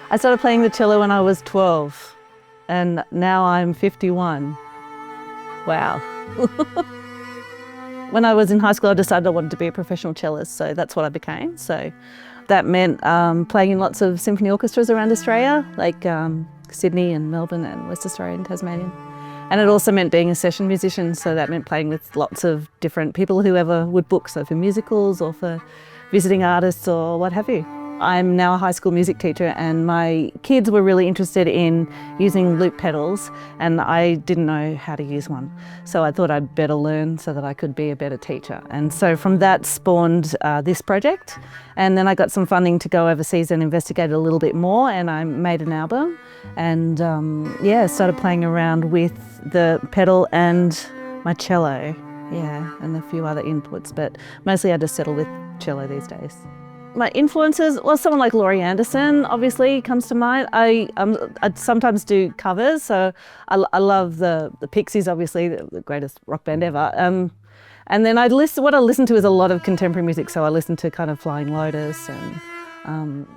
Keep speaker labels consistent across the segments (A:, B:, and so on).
A: I started playing the cello when I was 12 and now I'm 51. Wow. When I was in high school, I decided I wanted to be a professional cellist, so that's what I became. So that meant playing in lots of symphony orchestras around Australia, like Sydney and Melbourne and West Australia and Tasmania. And it also meant being a session musician, so that meant playing with lots of different people, whoever would book, so for musicals or for visiting artists or what have you. I'm now a high school music teacher and my kids were really interested in using loop pedals and I didn't know how to use one. So I thought I'd better learn so that I could be a better teacher. And so from that spawned this project. And then I got some funding to go overseas and investigate a little bit more and I made an album and started playing around with the pedal and my cello, and a few other inputs, but mostly I just settle with cello these days. My influences, well, someone like Laurie Anderson obviously comes to mind. I sometimes do covers, so I love the Pixies, obviously, the greatest rock band ever. And then what I listen to is a lot of contemporary music, so I listen to kind of Flying Lotus and,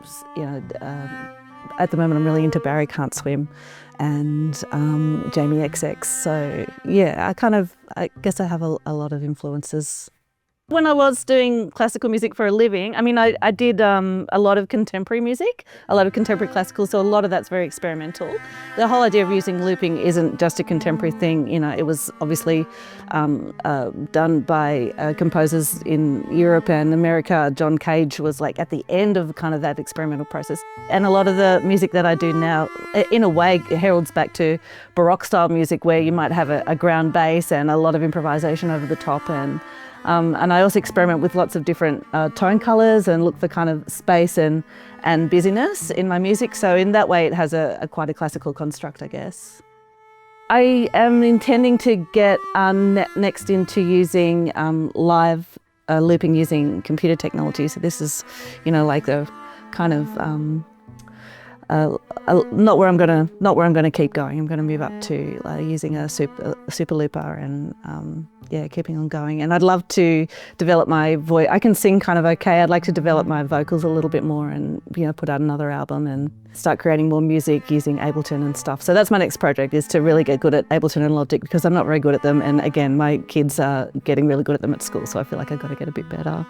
A: at the moment I'm really into Barry Can't Swim and Jamie XX. So yeah, I guess I have a lot of influences. When I was doing classical music for a living, I mean, I did a lot of contemporary music, a lot of contemporary classical, so a lot of that's very experimental. The whole idea of using looping isn't just a contemporary thing, it was obviously done by composers in Europe and America. John Cage was like at the end of kind of that experimental process. And a lot of the music that I do now, in a way, heralds back to Baroque style music where you might have a ground bass and a lot of improvisation over the top. And I also experiment with lots of different tone colours and look for kind of space and busyness in my music. So in that way it has quite a classical construct, I guess. I am intending to get next into using live looping using computer technology. So this is, like the kind of not where I'm gonna keep going. I'm gonna move up to using a super looper and keeping on going. And I'd love to develop my voice. I can sing kind of okay. I'd like to develop my vocals a little bit more and put out another album and start creating more music using Ableton and stuff. So that's my next project, is to really get good at Ableton and Logic because I'm not very good at them. And again, my kids are getting really good at them at school, so I feel like I've got to get a bit better.